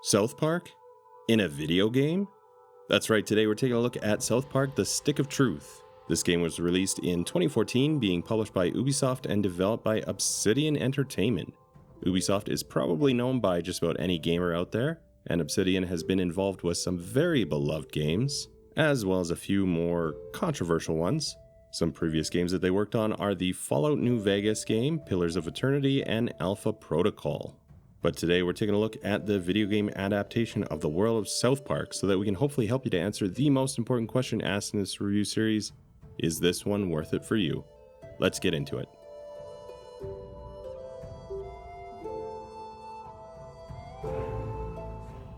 South Park? In a video game? That's right, today we're taking a look at South Park: The Stick of Truth. This game was released in 2014, being published by Ubisoft and developed by Obsidian Entertainment. Ubisoft is probably known by just about any gamer out there, and Obsidian has been involved with some very beloved games, as well as a few more controversial ones. Some previous games that they worked on are the Fallout New Vegas game, Pillars of Eternity, and Alpha Protocol. But today we're taking a look at the video game adaptation of the world of South Park so that we can hopefully help you to answer the most important question asked in this review series: is this one worth it for you? Let's get into it.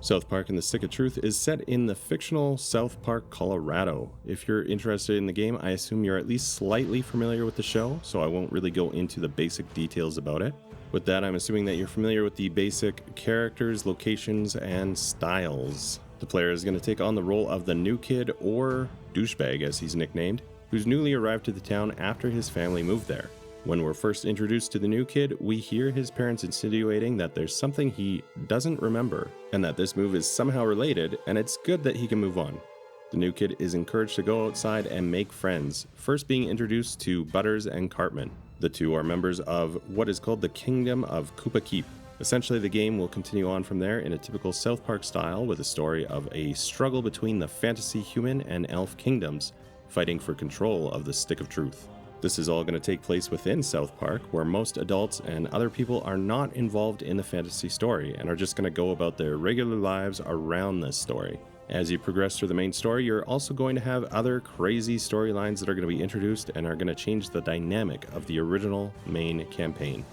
South Park and the Stick of Truth is set in the fictional South Park, Colorado. If you're interested in the game, I assume you're at least slightly familiar with the show, so I won't really go into the basic details about it. With that, I'm assuming that you're familiar with the basic characters, locations, and styles. The player is going to take on the role of the new kid, or douchebag as he's nicknamed, who's newly arrived to the town after his family moved there. When we're first introduced to the new kid, we hear his parents insinuating that there's something he doesn't remember, and that this move is somehow related, and it's good that he can move on. The new kid is encouraged to go outside and make friends, first being introduced to Butters and Cartman. The two are members of what is called the Kingdom of Koopa Keep. Essentially, the game will continue on from there in a typical South Park style, with a story of a struggle between the fantasy human and elf kingdoms, fighting for control of the Stick of Truth. This is all going to take place within South Park, where most adults and other people are not involved in the fantasy story and are just going to go about their regular lives around this story. As you progress through the main story, you're also going to have other crazy storylines that are going to be introduced and are going to change the dynamic of the original main campaign.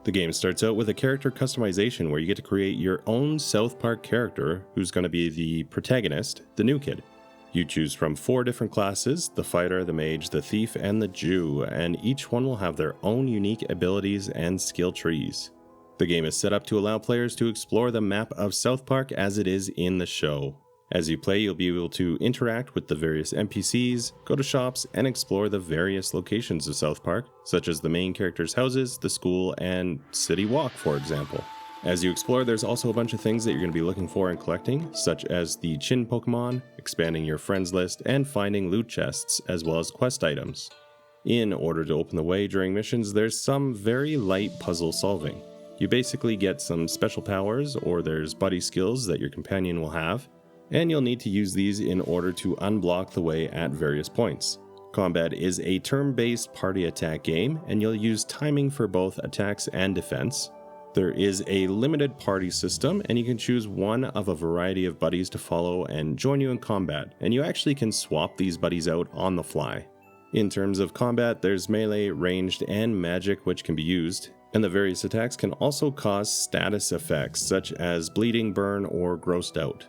The game starts out with a character customization where you get to create your own South Park character who's going to be the protagonist, the new kid. You choose from 4 different classes: the fighter, the mage, the thief, and the Jew, and each one will have their own unique abilities and skill trees. The game is set up to allow players to explore the map of South Park as it is in the show. As you play, you'll be able to interact with the various NPCs, go to shops, and explore the various locations of South Park, such as the main characters' houses, the school, and City Walk, for example. As you explore, there's also a bunch of things that you're going to be looking for and collecting, such as the Chin Pokemon, expanding your friends list, and finding loot chests, as well as quest items. In order to open the way during missions, there's some very light puzzle solving. You basically get some special powers, or there's buddy skills that your companion will have, and you'll need to use these in order to unblock the way at various points. Combat is a turn-based party attack game, and you'll use timing for both attacks and defense. There is a limited party system, and you can choose one of a variety of buddies to follow and join you in combat, and you actually can swap these buddies out on the fly. In terms of combat, there's melee, ranged, and magic which can be used, and the various attacks can also cause status effects such as bleeding, burn, or grossed out.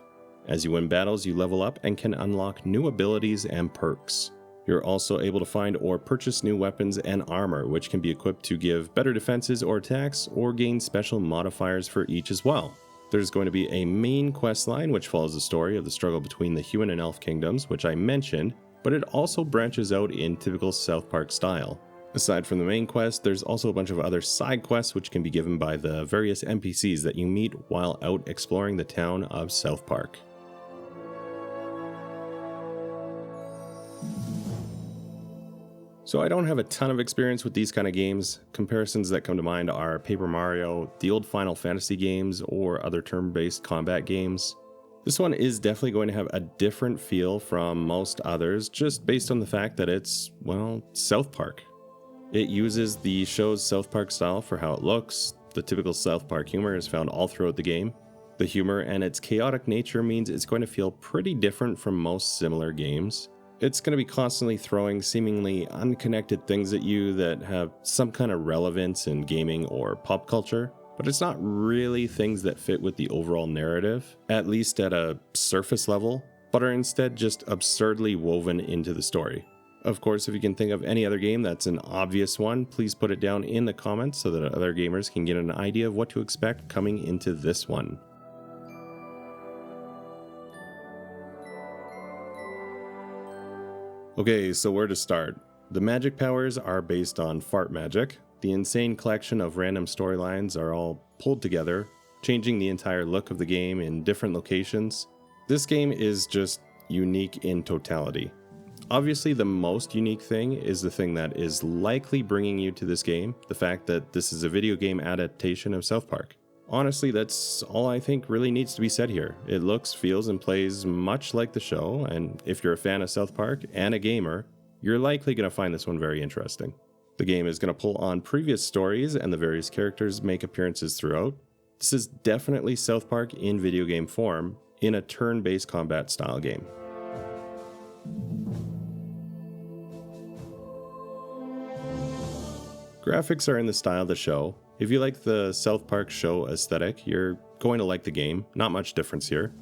As you win battles, you level up and can unlock new abilities and perks. You're also able to find or purchase new weapons and armor, which can be equipped to give better defenses or attacks, or gain special modifiers for each as well. There's going to be a main quest line which follows the story of the struggle between the human and elf kingdoms, which I mentioned, but it also branches out in typical South Park style. Aside from the main quest, there's also a bunch of other side quests which can be given by the various NPCs that you meet while out exploring the town of South Park. So I don't have a ton of experience with these kind of games. Comparisons that come to mind are Paper Mario, the old Final Fantasy games, or other turn-based combat games. This one is definitely going to have a different feel from most others, just based on the fact that it's, well, South Park. It uses the show's South Park style for how it looks. The typical South Park humor is found all throughout the game. The humor and its chaotic nature means it's going to feel pretty different from most similar games. It's going to be constantly throwing seemingly unconnected things at you that have some kind of relevance in gaming or pop culture, but it's not really things that fit with the overall narrative, at least at a surface level, but are instead just absurdly woven into the story. Of course, if you can think of any other game that's an obvious one, please put it down in the comments so that other gamers can get an idea of what to expect coming into this one. Okay, so where to start? The magic powers are based on fart magic. The insane collection of random storylines are all pulled together, changing the entire look of the game in different locations. This game is just unique in totality. Obviously, the most unique thing is the thing that is likely bringing you to this game, the fact that this is a video game adaptation of South Park. Honestly, that's all I think really needs to be said here. It looks, feels, and plays much like the show, and if you're a fan of South Park and a gamer, you're likely going to find this one very interesting. The game is going to pull on previous stories, and the various characters make appearances throughout. This is definitely South Park in video game form, in a turn-based combat style game. Graphics are in the style of the show. If you like the South Park show aesthetic, you're going to like the game. Not much difference here.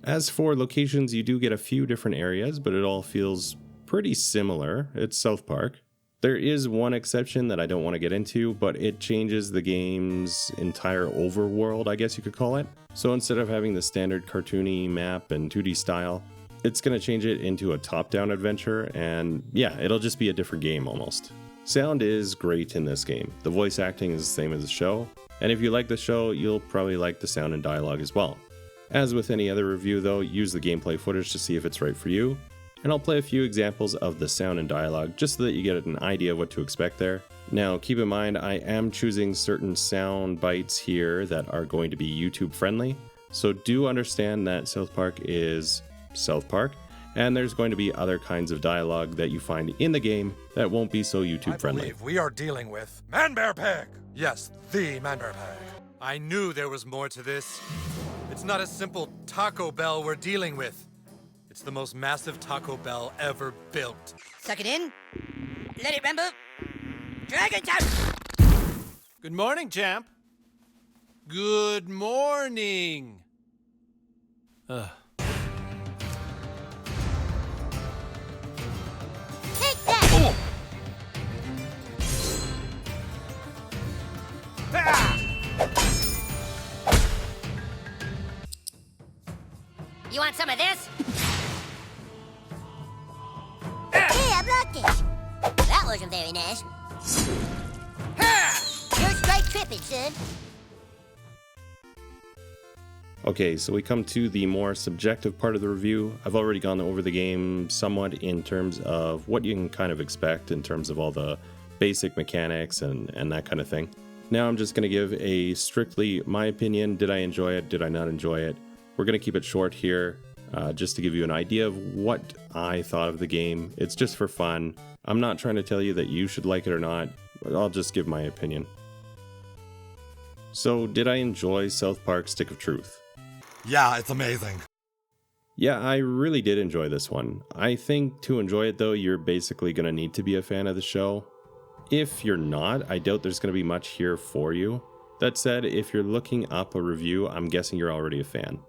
As for locations, you do get a few different areas, but it all feels pretty similar. It's South Park. There is one exception that I don't want to get into, but it changes the game's entire overworld, I guess you could call it. So instead of having the standard cartoony map and 2D style, it's going to change it into a top-down adventure, and yeah, it'll just be a different game almost. Sound is great in this game. The voice acting is the same as the show, and if you like the show, you'll probably like the sound and dialogue as well. As with any other review though, use the gameplay footage to see if it's right for you, and I'll play a few examples of the sound and dialogue just so that you get an idea of what to expect there. Now keep in mind, I am choosing certain sound bites here that are going to be YouTube friendly, so do understand that South Park is South Park, and there's going to be other kinds of dialogue that you find in the game that won't be so YouTube friendly. I believe we are dealing with Man-Bear-Pig. Yes, the Man-Bear-Pig. I knew there was more to this. It's not a simple Taco Bell we're dealing with. It's the most massive Taco Bell ever built. Suck it in. Let it rumble. Dragon time! Good morning, champ. Good morning. Take that! You want some of this? Hey, I blocked it. That wasn't very nice. You're straight tripping, son. Okay, so we come to the more subjective part of the review. I've already gone over the game somewhat in terms of what you can kind of expect in terms of all the basic mechanics and that kind of thing. Now I'm just going to give a strictly my opinion. Did I enjoy it? Did I not enjoy it? We're going to keep it short here, just to give you an idea of what I thought of the game. It's just for fun. I'm not trying to tell you that you should like it or not. I'll just give my opinion. So, did I enjoy South Park Stick of Truth? Yeah, it's amazing. Yeah, I really did enjoy this one. I think to enjoy it though, you're basically going to need to be a fan of the show. If you're not, I doubt there's going to be much here for you. That said, if you're looking up a review, I'm guessing you're already a fan.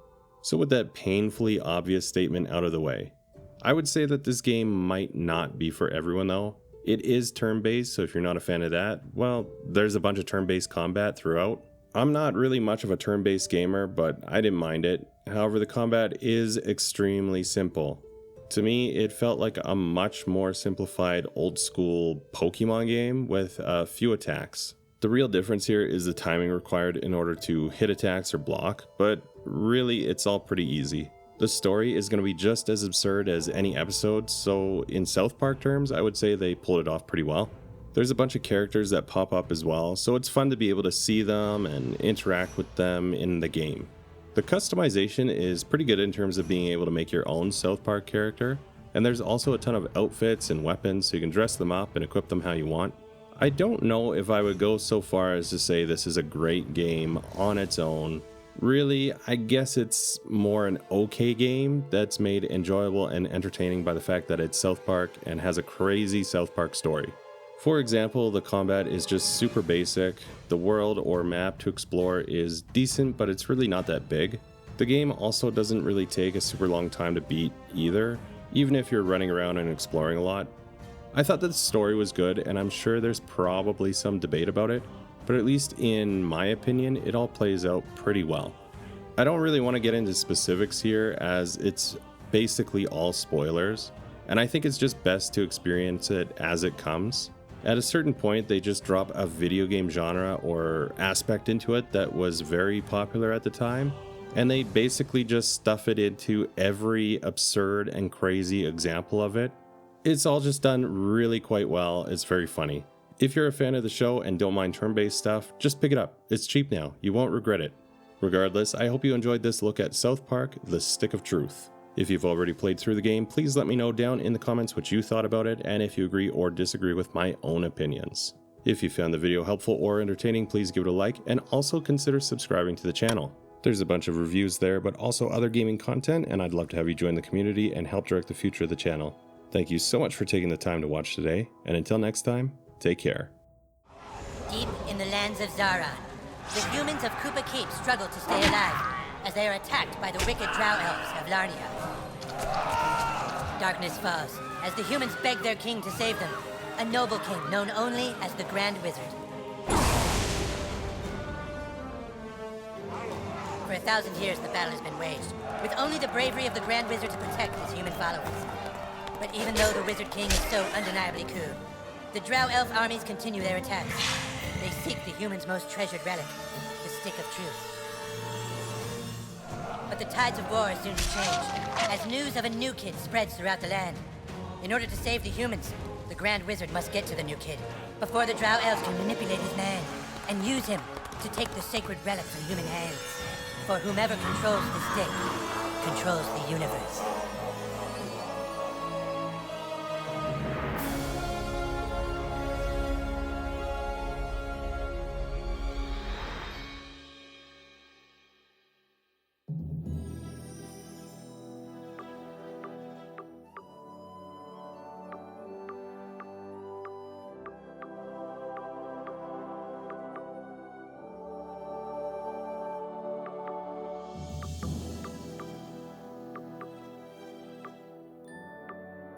So with that painfully obvious statement out of the way, I would say that this game might not be for everyone though. It is turn-based, so if you're not a fan of that, well, there's a bunch of turn-based combat throughout. I'm not really much of a turn-based gamer, but I didn't mind it. However, the combat is extremely simple. To me, it felt like a much more simplified old-school Pokemon game with a few attacks. The real difference here is the timing required in order to hit attacks or block, but really it's all pretty easy. The story is going to be just as absurd as any episode, so in South Park terms, I would say they pulled it off pretty well. There's a bunch of characters that pop up as well, so it's fun to be able to see them and interact with them in the game. The customization is pretty good in terms of being able to make your own South Park character, and there's also a ton of outfits and weapons so you can dress them up and equip them how you want. I don't know if I would go so far as to say this is a great game on its own. Really, I guess it's more an okay game that's made enjoyable and entertaining by the fact that it's South Park and has a crazy South Park story. For example, the combat is just super basic. The world or map to explore is decent, but it's really not that big. The game also doesn't really take a super long time to beat either, even if you're running around and exploring a lot. I thought that the story was good, and I'm sure there's probably some debate about it, but at least in my opinion, it all plays out pretty well. I don't really want to get into specifics here as it's basically all spoilers. and I think it's just best to experience it as it comes. At a certain point, they just drop a video game genre or aspect into it that was very popular at the time, and they basically just stuff it into every absurd and crazy example of it. It's all just done really quite well. It's very funny. If you're a fan of the show and don't mind turn-based stuff, just pick it up. It's cheap now. You won't regret it. Regardless, I hope you enjoyed this look at South Park: The Stick of Truth. If you've already played through the game, please let me know down in the comments what you thought about it and if you agree or disagree with my own opinions. If you found the video helpful or entertaining, please give it a like and also consider subscribing to the channel. There's a bunch of reviews there, but also other gaming content, and I'd love to have you join the community and help direct the future of the channel. Thank you so much for taking the time to watch today, and until next time, take care. Deep in the lands of Zara, the humans of Koopa Keep struggle to stay alive as they are attacked by the wicked drow elves of Larnia. Darkness falls as the humans beg their king to save them, a noble king known only as the Grand Wizard. For 1,000 years, the battle has been waged, with only the bravery of the Grand Wizard to protect his human followers. But even though the Wizard King is so undeniably cool, the drow elf armies continue their attacks. They seek the humans' most treasured relic, the Stick of Truth. But the tides of war are soon to change, as news of a new kid spreads throughout the land. In order to save the humans, the Grand Wizard must get to the new kid before the drow elves can manipulate his mind and use him to take the sacred relic from human hands. For whomever controls the stick controls the universe.